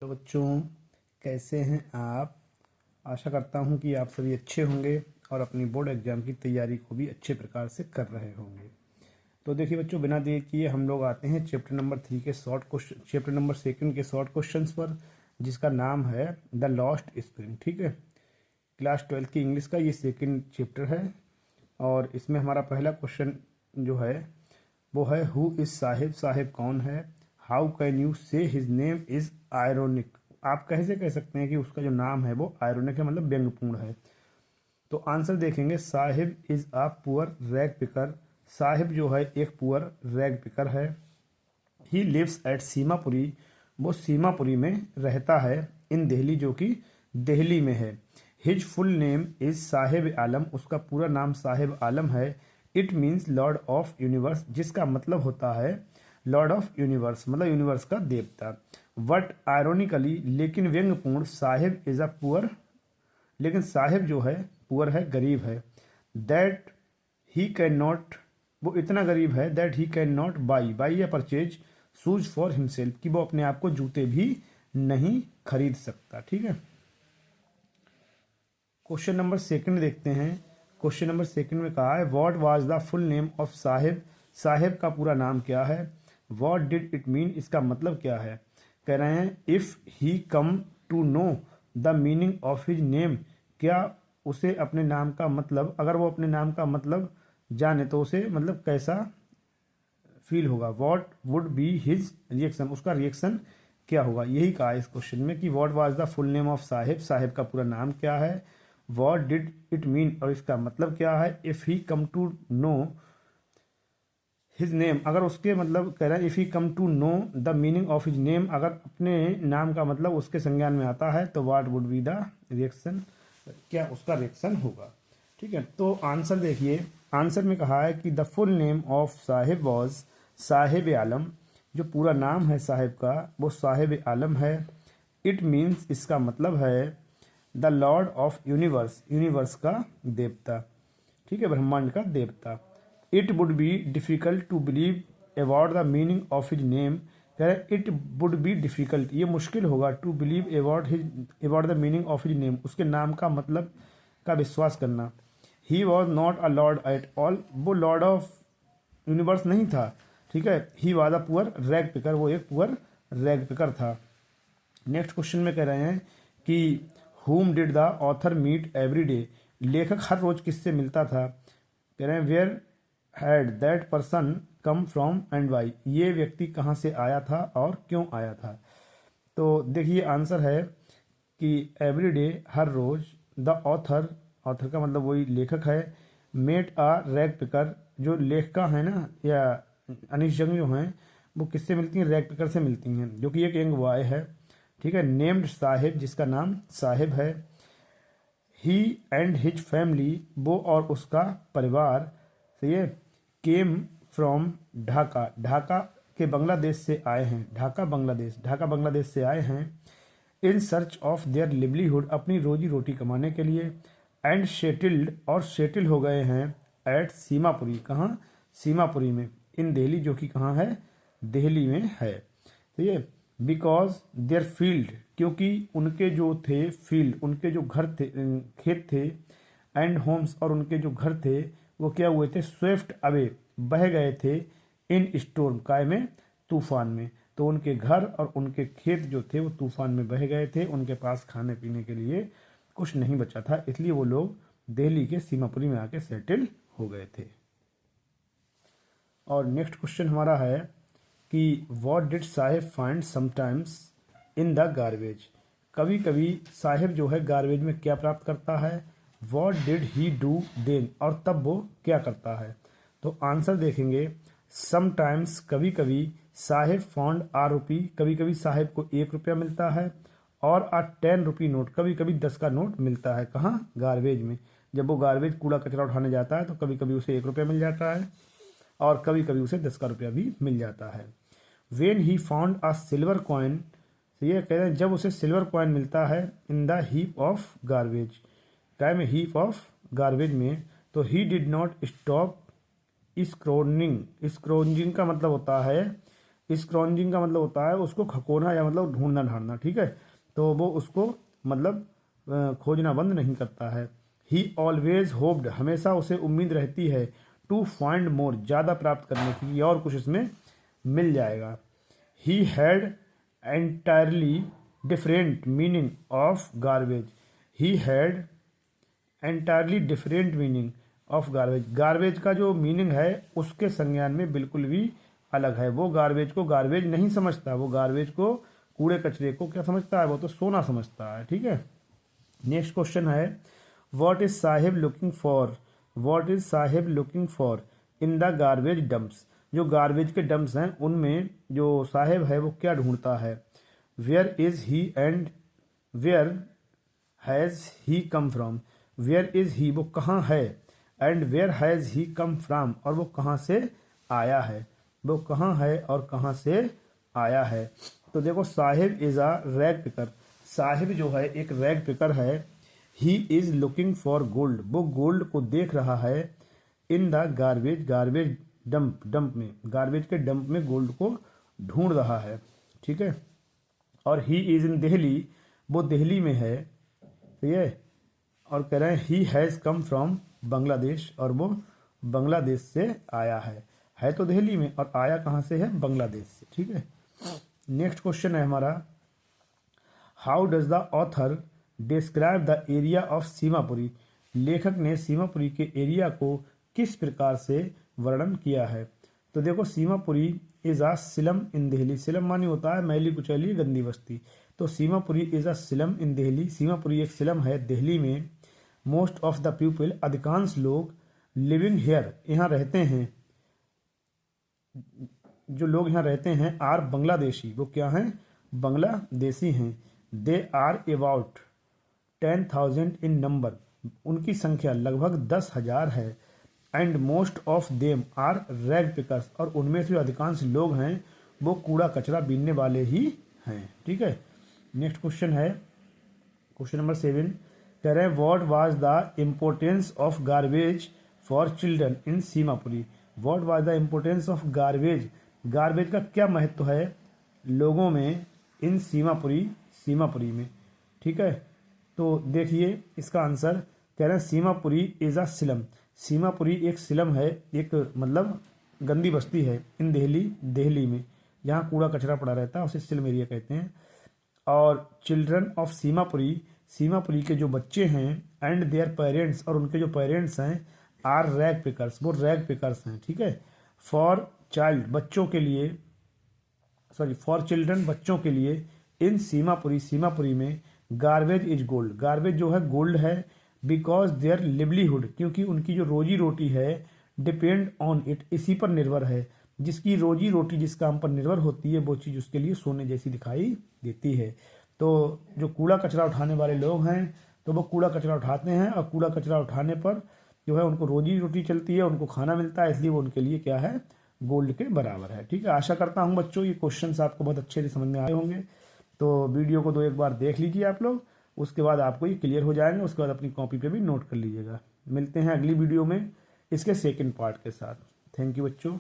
तो बच्चों, कैसे हैं आप। आशा करता हूं कि आप सभी अच्छे होंगे और अपनी बोर्ड एग्जाम की तैयारी को भी अच्छे प्रकार से कर रहे होंगे। तो देखिए बच्चों, बिना देर किए हम लोग आते हैं चैप्टर नंबर 3 के शॉर्ट क्वेश्चन, चैप्टर नंबर 2 के शॉर्ट क्वेश्चंस पर, जिसका नाम है द लॉस्ट स्प्रिंग। ठीक है, क्लास 12 की इंग्लिश का ये सेकंड चैप्टर है और इसमें हमारा पहला क्वेश्चन जो है वो है हु इज साहिब। साहिब कौन है। हाउ कैन यू से हिज नेम इज आयरोनिक। आप कैसे कह सकते हैं कि उसका जो नाम है वो आयरोनिक है, मतलब व्यंग्यपूर्ण है। तो आंसर देखेंगे, Saheb is a poor rag picker. Saheb जो है एक पुअर रैग पिकर है। He lives at Seemapuri. वो सीमापुरी में रहता है। इन दिल्ली, जो कि दिल्ली में है। His full name is Sahib Alam. उसका पूरा नाम साहिब आलम है। It means lord of universe, जिसका मतलब होता है लॉर्ड ऑफ यूनिवर्स, मतलब यूनिवर्स का देवता। बट आयरोनिकली, लेकिन व्यंग्यपूर्ण, साहिब इज अ पुअर, लेकिन साहिब जो है पुअर है, गरीब है। दैट ही कैन नॉट, वो इतना गरीब है, that he can not by या परचेज शूज फॉर हिमसेल्फ, कि वो अपने आप को जूते भी नहीं खरीद सकता। ठीक है, क्वेश्चन नंबर 2 देखते हैं। क्वेश्चन नंबर 2 में कहा है what was the full name of Sahib. Sahib का पूरा नाम क्या है। व्हाट डिड इट मीन, इसका मतलब क्या है। कह रहे हैं if he come to know the meaning of his name, क्या उसे अपने नाम का मतलब, अगर वो अपने नाम का मतलब जाने तो उसे मतलब कैसा फील होगा। What would be his reaction, उसका रिएक्शन क्या होगा। यही कहा इस क्वेश्चन में कि what was the full name of Sahib. Sahib का पूरा नाम क्या है। व्हाट डिड इट मीन, और इसका मतलब क्या है। If he come to know his name, अगर उसके मतलब कह रहे हैं if he come to know the meaning of his name, अगर अपने नाम का मतलब उसके संज्ञान में आता है तो what would be the reaction, क्या उसका रिएक्शन होगा। ठीक है, तो आंसर देखिए। आंसर में कहा है कि the full name of Sahib was Sahib Alam. जो पूरा नाम है साहिब का वो साहिब आलम है। इट मीन्स, इसका मतलब है the lord of universe, universe का देवता। ठीक है, ब्रह्मांड का देवता। It would be difficult to believe about the meaning of his name. कह रहे इट वुड बी डिफिकल्ट, ये मुश्किल होगा, to believe about the meaning of his name, उसके नाम का मतलब का विश्वास करना। He was not a lord at all, वो लॉर्ड ऑफ यूनिवर्स नहीं था। ठीक है, he was a poor rag picker, वो एक पुअर रैग पिकर था। नेक्स्ट क्वेश्चन में कह रहे हैं कि whom did the author meet every day. लेखक हर रोज किससे मिलता था। कह रहे हैं where had that person come from and why, ये व्यक्ति कहाँ से आया था और क्यों आया था। तो देखिए आंसर है कि एवरी डे, हर रोज, द ऑथर, ऑथर का मतलब वही लेखक है, मेट आ रैग पिकर, जो लेखिका है ना या अनिश जंग जो हैं वो किससे मिलती हैं, रैग पिकर से मिलती हैं, जो कि एक यंग बॉय है। ठीक है, नेम्ड साहिब, जिसका नाम साहिब है। ही एंड हिज फैमिली, वो और उसका परिवार, सही है, केम फ्रॉम ढाका, ढाका के बांग्लादेश से आए हैं। ढाका बांग्लादेश, ढाका बांग्लादेश से आए हैं। In search of their livelihood, अपनी रोजी रोटी कमाने के लिए। एंड सेटिल्ड, और सेटिल हो गए हैं। एट सीमापुरी, कहाँ, सीमापुरी में। इन दिल्ली, जो कि कहाँ है, दिल्ली में है। ठीक है, बिकॉज देयर फील्ड, क्योंकि उनके जो थे फील्ड, उनके जो घर थे, खेत थे, एंड होम्स, और उनके जो घर थे वो क्या हुए थे, स्विफ्ट अवे, बह गए थे, इन स्टोर्म, काय में, तूफान में। तो उनके घर और उनके खेत जो थे वो तूफान में बह गए थे, उनके पास खाने पीने के लिए कुछ नहीं बचा था, इसलिए वो लोग दिल्ली के सीमापुरी में आके सेटल हो गए थे। और नेक्स्ट क्वेश्चन हमारा है कि what did Sahib find sometimes in the garbage. कभी कभी साहिब जो है गार्बेज में क्या प्राप्त करता है। What did he do then, और तब वो क्या करता है। तो आंसर देखेंगे, समटाइम्स, कभी कभी, साहिब फाउंड आ रुपी, कभी कभी साहिब को 1 रुपया मिलता है, और आ 10 रुपी नोट, कभी कभी 10 का नोट मिलता है। कहाँ, गार्बेज में। जब वो गार्बेज कूड़ा कचरा उठाने जाता है तो कभी कभी उसे 1 रुपया मिल जाता है और कभी कभी उसे 10 का रुपया भी मिल जाता है। When he found a silver coin, तो ये कह रहे हैं जब उसे सिल्वर कॉइन मिलता है, in the heap of garbage, क्या में, हीप ऑफ गार्बेज में, तो he did not stop screening. Screening का मतलब होता है स्क्रॉन्जिंग का मतलब होता है उसको खकोना या मतलब ढूंढना ढांढना, ठीक है। तो वो उसको मतलब खोजना बंद नहीं करता है। ही ऑलवेज होप्ड, हमेशा उसे उम्मीद रहती है, टू फाइंड मोर, ज़्यादा प्राप्त करने की और कुछ इसमें मिल जाएगा। He had entirely different meaning of garbage, he had entirely different meaning of garbage, garbage का जो मीनिंग है उसके संज्ञान में बिल्कुल भी अलग है। वो गार्बेज को गार्बेज नहीं समझता, वो गार्बेज को कूड़े कचरे को क्या समझता है, वो तो सोना समझता है, ठीक है। नेक्स्ट क्वेश्चन है what is Saheb looking for, what is Saheb looking for in the garbage dumps, जो गार्बेज के डंप्स हैं उनमें जो साहिब है वो क्या ढूंढता है। Where is he and where has he come from, where is he वो कहाँ है, and where has he come from और वो कहाँ से आया है, वो कहाँ है और कहाँ से आया है। तो देखो Sahib is a rag picker, Saheb जो है एक रैग पिकर है। He is looking for gold, वो गोल्ड को देख रहा है। इन the garbage, garbage dump, dump में, गार्बेज के डंप में गोल्ड को ढूंढ रहा है, ठीक है। और ही इज इन दिल्ली, वो दिल्ली में है, ठीक है। और कह रहे हैं he has come from Bangladesh, और वो बांग्लादेश से आया है तो दिल्ली में और आया कहाँ से है, बांग्लादेश से, ठीक है। नेक्स्ट क्वेश्चन है हमारा how does the author describe the area of Seemapuri, लेखक ने सीमापुरी के एरिया को किस प्रकार से वर्णन किया है। तो देखो सीमापुरी इज अ सिलम इन दिल्ली, सिलम मानी होता है मैली कुचैली गंदी बस्ती, तो सीमापुरी इज अ सिलम इन दिल्ली, सीमापुरी एक सिलम है दिल्ली में। मोस्ट ऑफ द पीपल, अधिकांश लोग, लिविंग हेयर, यहाँ रहते हैं, जो लोग यहाँ रहते हैं, आर बांग्लादेशी, वो क्या हैं, बांग्लादेशी हैं। They are about 10,000 in number, उनकी संख्या लगभग 10,000 है। And most of them are rag pickers, और उनमें से अधिकांश लोग हैं वो कूड़ा कचरा बीनने वाले ही हैं, ठीक है। नेक्स्ट क्वेश्चन है क्वेश्चन नंबर 7, कह रहे हैं what was the importance of garbage for children in Seemapuri, what was the importance of garbage, garbage का क्या महत्व है लोगों में इन सीमापुरी, सीमापुरी में, ठीक है। तो देखिए इसका आंसर कह रहे हैं सीमापुरी इज अ सिलम, सीमापुरी एक सिलम है, एक मतलब गंदी बस्ती है, इन दिल्ली, दिल्ली में, जहाँ कूड़ा कचरा पड़ा रहता है उसे सिलम एरिया कहते हैं। और चिल्ड्रन ऑफ सीमापुरी, सीमापुरी के जो बच्चे हैं, एंड देयर पेरेंट्स, और उनके जो पेरेंट्स हैं, आर रैग पिकर्स, वो रैग पिकर्स हैं, ठीक है। फॉर चाइल्ड, बच्चों के लिए, सॉरी फॉर चिल्ड्रन, बच्चों के लिए, इन सीमापुरी, सीमापुरी में, गार्बेज इज गोल्ड, गार्बेज जो है गोल्ड है। बिकॉज देयर लिवलीहुड, क्योंकि उनकी जो रोजी रोटी है, डिपेंड ऑन इट, इसी पर निर्भर है, जिसकी रोजी रोटी जिस काम पर निर्भर होती है वो चीज़ उसके लिए सोने जैसी दिखाई देती है। तो जो कूड़ा कचरा उठाने वाले लोग हैं तो वो कूड़ा कचरा उठाते हैं, और कूड़ा कचरा उठाने पर जो है उनको रोजी रोटी चलती है, उनको खाना मिलता है, इसलिए वो उनके लिए क्या है, गोल्ड के बराबर है, ठीक है। आशा करता हूँ बच्चों ये क्वेश्चंस आपको बहुत अच्छे से समझ में आए होंगे। तो वीडियो को 2-1 बार देख लीजिए आप लोग, उसके बाद आपको ये क्लियर हो जाएंगे, उसके बाद अपनी कॉपी पे भी नोट कर लीजिएगा। मिलते हैं अगली वीडियो में इसके सेकंड पार्ट के साथ। थैंक यू बच्चों।